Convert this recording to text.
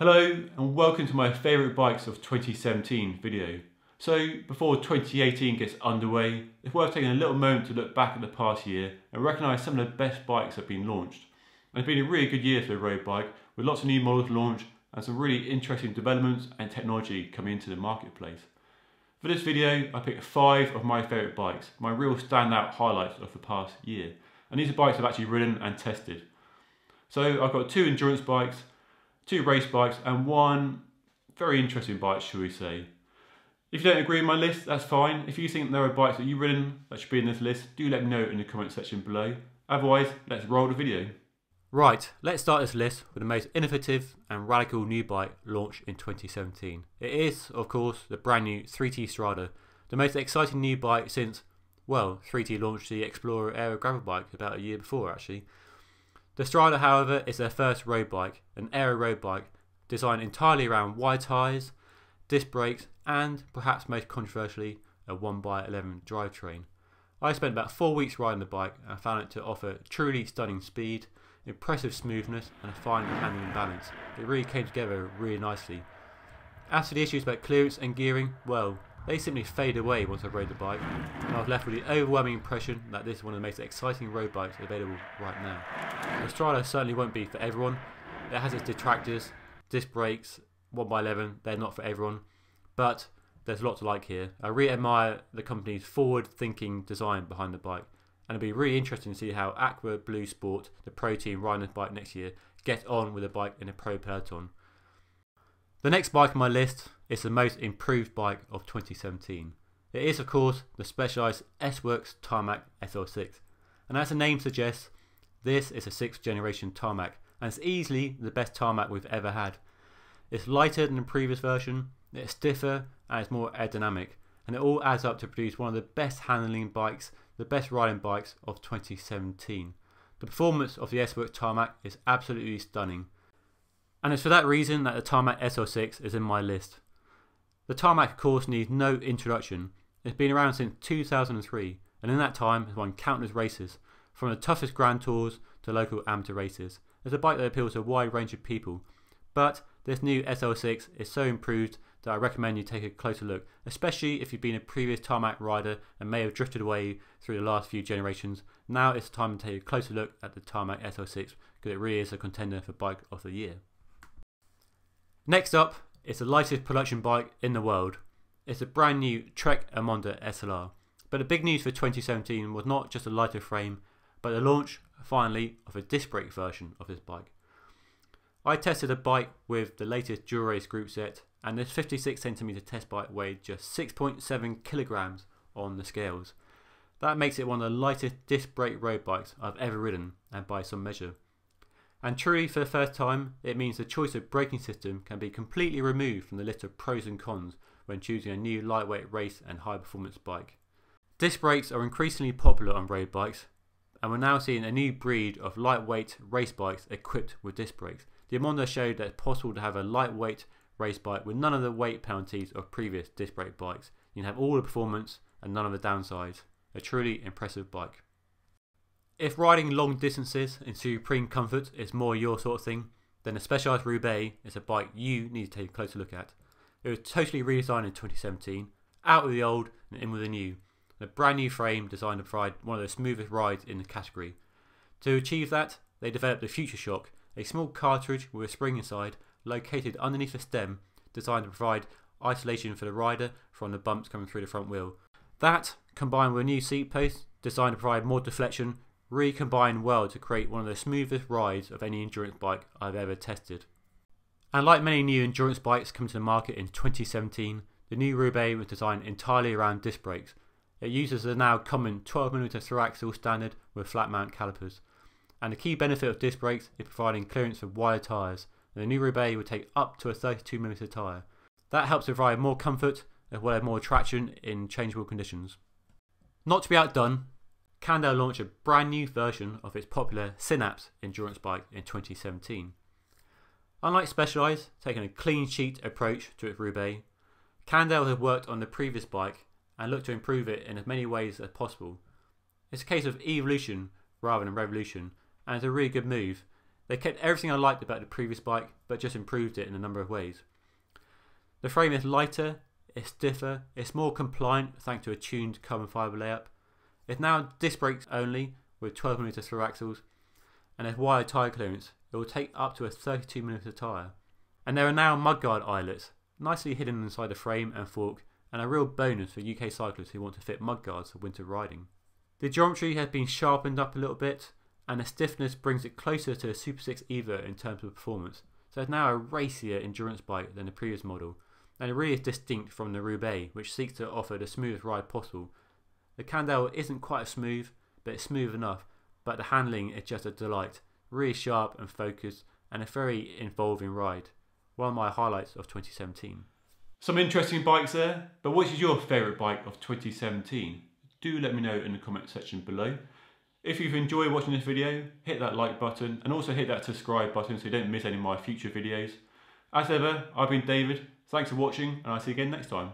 Hello and welcome to my favourite bikes of 2017 video. So before 2018 gets underway, it's worth taking a little moment to look back at the past year and recognise some of the best bikes that have been launched. And it's been a really good year for the road bike with lots of new models launched and some really interesting developments and technology coming into the marketplace. For this video I picked 5 of my favourite bikes, my real standout highlights of the past year. And these are bikes I've actually ridden and tested. So I've got 2 endurance bikes, 2 race bikes and 1 very interesting bike, shall we say. If you don't agree with my list, that's fine. If you think there are bikes that you've ridden that should be in this list, do let me know in the comment section below. Otherwise, let's roll the video. Right, let's start this list with the most innovative and radical new bike launched in 2017. It is, of course, the brand new 3T Strada, the most exciting new bike since, well, 3T launched the Explorer Aero gravel bike about a year before actually. The Strada, however, is their first road bike, an aero road bike designed entirely around wide tyres, disc brakes and, perhaps most controversially, a 1x11 drivetrain. I spent about 4 weeks riding the bike and found it to offer truly stunning speed, impressive smoothness and a fine handling balance. It really came together really nicely. As for the issues about clearance and gearing, well, they simply fade away once I rode the bike, and I was left with the overwhelming impression that this is one of the most exciting road bikes available right now. The Strada certainly won't be for everyone. It has its detractors, disc brakes, 1x11, they're not for everyone, but there's a lot to like here. I really admire the company's forward-thinking design behind the bike, and it'll be really interesting to see how Aqua Blue Sport, the pro team riding this bike next year, get on with a bike in a pro peloton. The next bike on my list is the most improved bike of 2017. It is, of course, the Specialized S-Works Tarmac SO6. And as the name suggests, this is a 6th generation Tarmac, and it's easily the best Tarmac we've ever had. It's lighter than the previous version, it's stiffer, and it's more aerodynamic, and it all adds up to produce one of the best handling bikes, the best riding bikes of 2017. The performance of the S-Works Tarmac is absolutely stunning. And it's for that reason that the Tarmac SO6 is in my list. The Tarmac, of course, needs no introduction. It's been around since 2003, and in that time has won countless races, from the toughest Grand Tours to local amateur races. It's a bike that appeals to a wide range of people, but this new SO6 is so improved that I recommend you take a closer look, especially if you've been a previous Tarmac rider and may have drifted away through the last few generations. Now it's time to take a closer look at the Tarmac SO6 because it really is a contender for Bike of the Year. Next up, it's the lightest production bike in the world. It's a brand new Trek Amonda SLR. But the big news for 2017 was not just a lighter frame, but the launch, finally, of a disc brake version of this bike. I tested a bike with the latest Dual Race group set, and this 56cm test bike weighed just 6.7 kilograms on the scales. That makes it one of the lightest disc brake road bikes I've ever ridden, and by some measure. And truly, for the first time, it means the choice of braking system can be completely removed from the list of pros and cons when choosing a new lightweight race and high performance bike. Disc brakes are increasingly popular on road bikes, and we're now seeing a new breed of lightweight race bikes equipped with disc brakes. The Amonda showed that it's possible to have a lightweight race bike with none of the weight penalties of previous disc brake bikes. You can have all the performance and none of the downsides. A truly impressive bike. If riding long distances in supreme comfort is more your sort of thing, then the Specialized Roubaix is a bike you need to take a closer look at. It was totally redesigned in 2017, out with the old and in with the new. A brand new frame designed to provide one of the smoothest rides in the category. To achieve that, they developed the Future Shock, a small cartridge with a spring inside, located underneath the stem, designed to provide isolation for the rider from the bumps coming through the front wheel. That, combined with a new seat post, designed to provide more deflection, really combine well to create one of the smoothest rides of any endurance bike I've ever tested. And like many new endurance bikes coming to the market in 2017, the new Roubaix was designed entirely around disc brakes. It uses the now common 12mm through-axle standard with flat mount calipers. And the key benefit of disc brakes is providing clearance for wider tyres, and the new Roubaix will take up to a 32mm tyre. That helps provide more comfort as well as more traction in changeable conditions. Not to be outdone, Cannondale launched a brand new version of its popular Synapse endurance bike in 2017. Unlike Specialized, taking a clean sheet approach to its Roubaix, Cannondale has worked on the previous bike and looked to improve it in as many ways as possible. It's a case of evolution rather than revolution, and it's a really good move. They kept everything I liked about the previous bike, but just improved it in a number of ways. The frame is lighter, it's stiffer, it's more compliant thanks to a tuned carbon fibre layup. It's now disc brakes only with 12mm through axles, and there's wider tyre clearance. It will take up to a 32mm tyre. And there are now mudguard eyelets, nicely hidden inside the frame and fork, and a real bonus for UK cyclists who want to fit mudguards for winter riding. The geometry has been sharpened up a little bit, and the stiffness brings it closer to a Super 6 Evo in terms of performance. So it's now a racier endurance bike than the previous model, and it really is distinct from the Roubaix, which seeks to offer the smoothest ride possible. The Cannondale isn't quite as smooth, but it's smooth enough, but the handling is just a delight, really sharp and focused, and a very involving ride. One of my highlights of 2017. Some interesting bikes there, but which is your favourite bike of 2017? Do let me know in the comment section below. If you've enjoyed watching this video, hit that like button and also hit that subscribe button so you don't miss any of my future videos. As ever, I've been David, thanks for watching and I'll see you again next time.